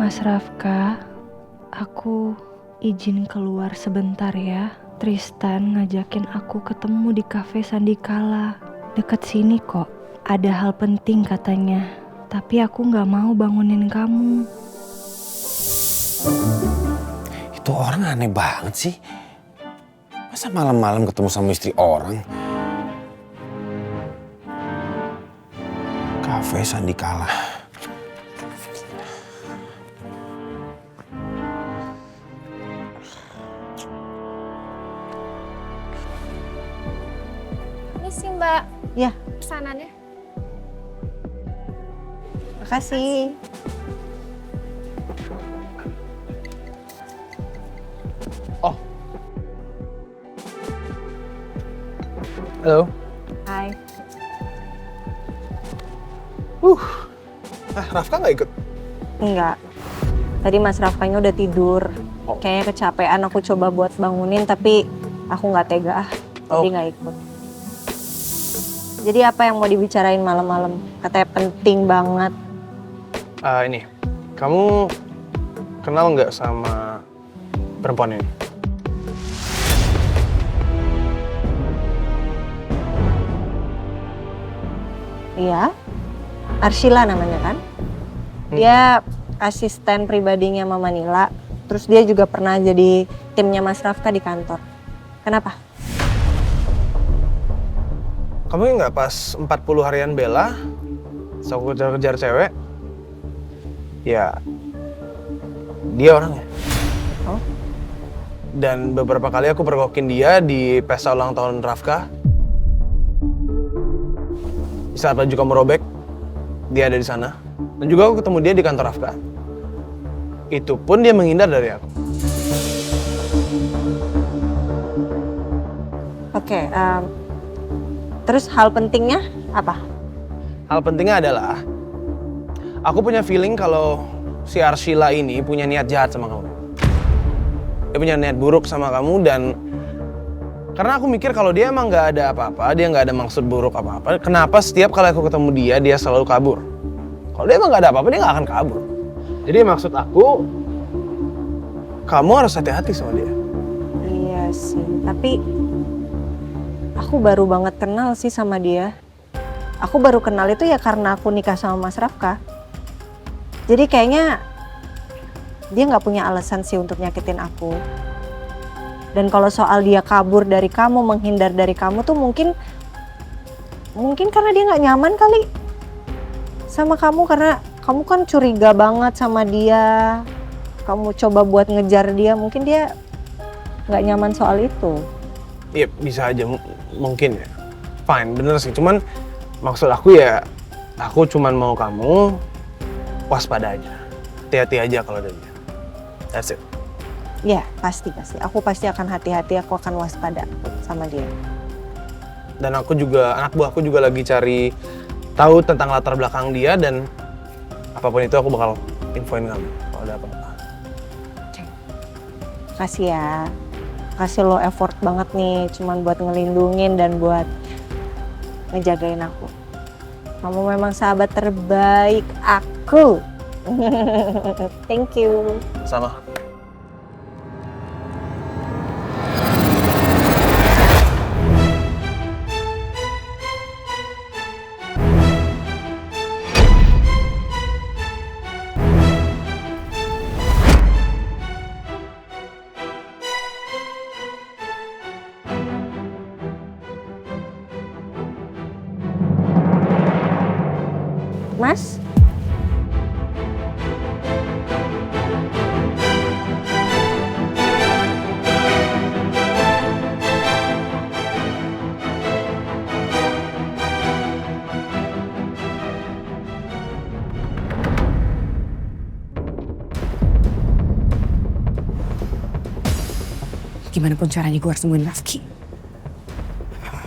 Mas Rafka, aku izin keluar sebentar ya. Tristan ngajakin aku ketemu di kafe Sandikala. Deket sini kok. Ada hal penting katanya. Tapi aku gak mau bangunin kamu. Itu orang aneh banget sih. Masa malam-malam ketemu sama istri orang? Kafe Sandikala. Ini sih Mbak, Ya, pesanannya. makasih. Oh. Halo. Hai. Rafka nggak ikut? Enggak. Tadi Mas Rafkanya udah tidur. Oh. Kayaknya kecapean, aku coba buat bangunin tapi aku nggak tega jadi nggak ikut. Jadi apa yang mau dibicarain malam-malam? Katanya penting banget. Ini, kamu kenal nggak sama perempuan ini? Iya. Arshila namanya kan? Dia asisten pribadinya Mama Nila. Terus dia juga pernah jadi timnya Mas Rafka di kantor. Kenapa? Kamu nggak pas 40 harian Bella, terus aku kejar-kejar cewek, ya dia orangnya. Oh. Dan beberapa kali aku pergokin dia di pesta ulang tahun Rafka. Di saat baju kamu robek, dia ada di sana. Dan juga aku ketemu dia di kantor Rafka. Itu pun dia menghindar dari aku. Oke, terus hal pentingnya apa? Hal pentingnya adalah aku punya feeling kalau si Arshila ini punya niat jahat sama kamu. Dia punya niat buruk sama kamu dan karena aku mikir kalau dia emang nggak ada apa-apa, dia nggak ada maksud buruk apa-apa, kenapa setiap kali aku ketemu dia selalu kabur? Kalau dia emang nggak ada apa-apa, dia nggak akan kabur. Jadi maksud aku, kamu harus hati-hati sama dia. Iya sih, tapi aku baru banget kenal sih sama dia. Aku baru kenal itu ya karena aku nikah sama Mas Rafka. Jadi kayaknya dia nggak punya alasan sih untuk nyakitin aku. Dan kalau soal dia kabur dari kamu, menghindar dari kamu tuh mungkin karena dia nggak nyaman kali sama kamu, karena kamu kan curiga banget sama dia. Kamu coba buat ngejar dia, mungkin dia nggak nyaman soal itu. Iya bisa aja, mungkin ya. Fine, bener sih. Cuman maksud aku ya, aku cuman mau kamu waspada aja. Hati-hati aja kalau ada dia. That's it. Ya, pasti. Aku pasti akan hati-hati, aku akan waspada sama dia. Dan aku juga, anak buahku juga lagi cari tahu tentang latar belakang dia dan apapun itu aku bakal infoin kamu kalau ada apa-apa. Makasih ya. Kasih lo effort banget nih, cuman buat ngelindungin dan buat ngejagain aku. Kamu memang sahabat terbaik aku. Thank you. Sama. Mas? Gimana pun caranya gue harus nemuin Rafki.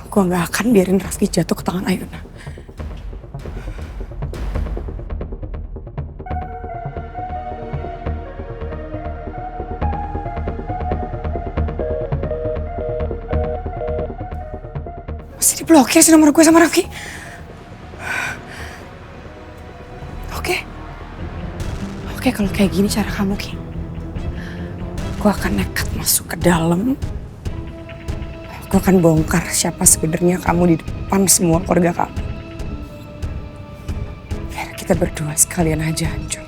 Gue gak akan biarin Rafki jatuh ke tangan Ayuna. Masih diblokir sih nomor gue sama Rafki. Oke, Oke, kalau kayak gini cara kamu, Ki. Gue akan nekat masuk ke dalam. Gue akan bongkar siapa sebenarnya kamu di depan semua keluarga kamu. Biar kita berdua sekalian aja hancur.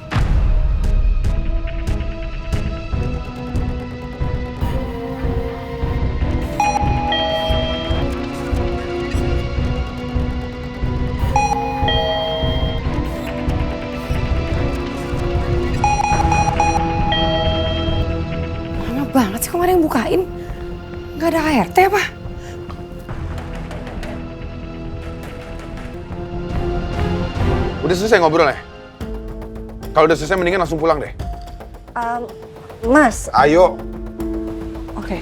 Lama banget sih, kok gak ada yang bukain? Gak ada ART apa? Udah selesai ngobrol ya? Kalau udah selesai mendingan langsung pulang deh. Mas, Ayo. oke.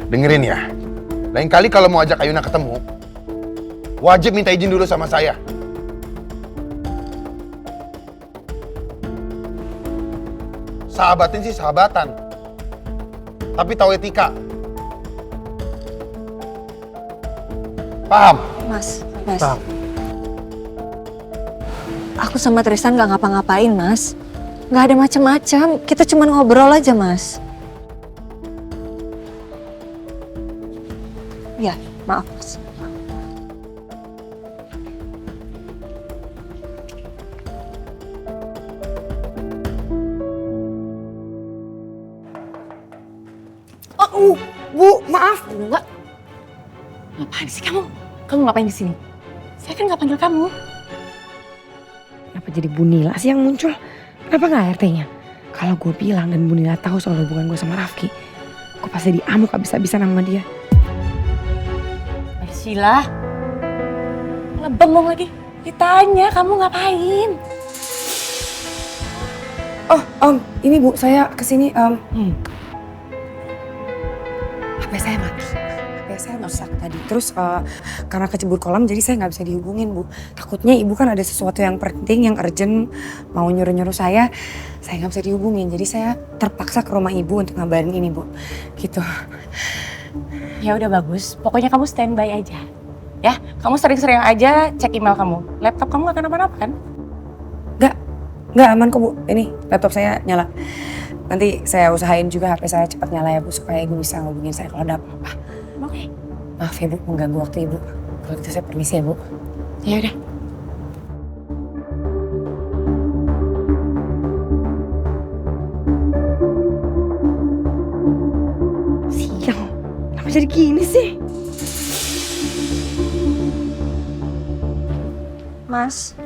Dengerin ya. Lain kali kalau mau ajak Ayuna ketemu, wajib minta izin dulu sama saya. Sahabatin sih sahabatan, tapi tahu etika. Paham? Mas. Paham. Aku sama Tristan nggak ngapa-ngapain, Mas. Nggak ada macam-macam. Kita cuma ngobrol aja, Mas. Ya, maaf, Mas. Oh, Bu, maaf. Enggak. Ngapain sih kamu? Kamu ngapain di sini? Saya kan nggak panggil kamu. Kenapa jadi Bu Nila sih yang muncul? Kenapa nggak ART-nya? Kalau gue bilang dan Bu Nila tahu soal hubungan gue sama Rafki, gue pasti diamuk habis-habisan sama dia. Sheila. Malah bengong lagi. Ditanya kamu ngapain? Oh, ini Bu, saya kesini. HP saya mati. HP saya rusak tadi. Terus karena kecebur kolam jadi saya nggak bisa dihubungin, Bu. Takutnya Ibu kan ada sesuatu yang penting, yang urgent, mau nyuruh-nyuruh saya nggak bisa dihubungin. Jadi saya terpaksa ke rumah Ibu untuk ngabarin ini, Bu. Gitu. Ya udah bagus. Pokoknya kamu standby aja. Ya, kamu sering-sering aja cek email kamu. Laptop kamu gak kenapa-napa kan? Nggak aman kok, Bu. Ini laptop saya nyala. Nanti saya usahain juga HP saya cepat nyala ya, Bu, supaya Ibu bisa ngubungin saya kalau ada apa-apa. Oke. Maaf ya, Bu, mengganggu waktu Ibu. Kalau gitu saya permisi ya, Bu. Ya udah. Sial, kenapa jadi gini sih? Mas,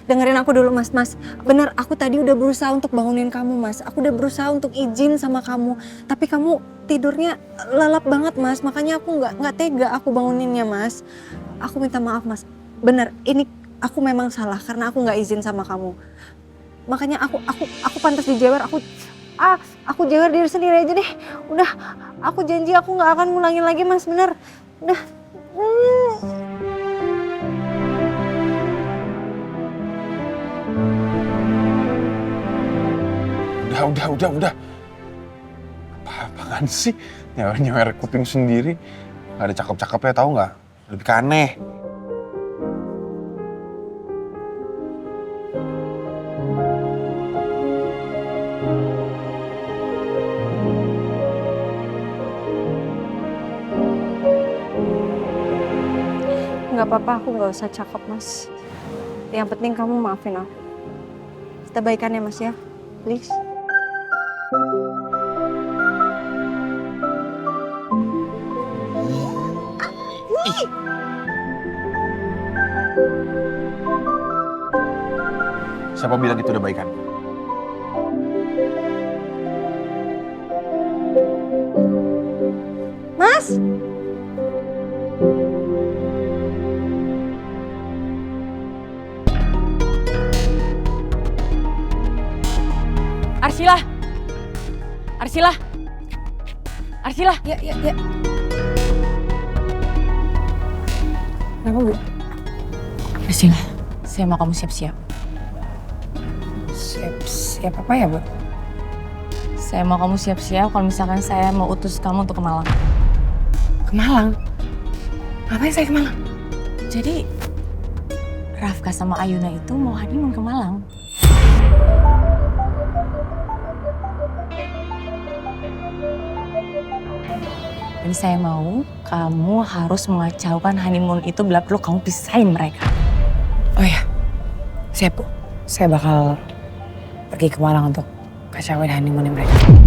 dengerin aku dulu, Mas. Bener, aku tadi udah berusaha untuk bangunin kamu, Mas. Aku udah berusaha untuk izin sama kamu, tapi kamu tidurnya lelap banget, Mas. Makanya aku nggak tega aku banguninnya, Mas. Aku minta maaf, Mas. Bener, ini aku memang salah karena aku nggak izin sama kamu. Makanya aku pantas dijewer. Aku jewer diri sendiri aja deh. Udah, aku janji aku nggak akan ngulangin lagi, Mas. Bener, udah. Udah. Apaan sih? Nyewer kuping sendiri. Gak ada cakep-cakepnya, tahu nggak? Lebih ke aneh. Nggak apa-apa, aku nggak usah cakep, Mas. Yang penting kamu maafin aku. Kita baikan ya, Mas ya, please. Siapa bilang itu udah baikan? Mas! Arsila. Ya. Kenapa, Bu? Arsila, Saya mau kamu siap-siap. Siap apa ya, Bu? Saya mau kamu siap-siap kalau misalkan saya mau utus kamu untuk ke Malang. Ke Malang? Ngapain saya ke Malang? Jadi, Rafka sama Ayuna itu mau honeymoon ke Malang. Dan saya mau kamu harus mengacaukan honeymoon itu bila perlu kamu pisahin mereka. Oh ya, siap Bu. Saya bakal pergi ke Malang untuk kacauin honeymoon mereka.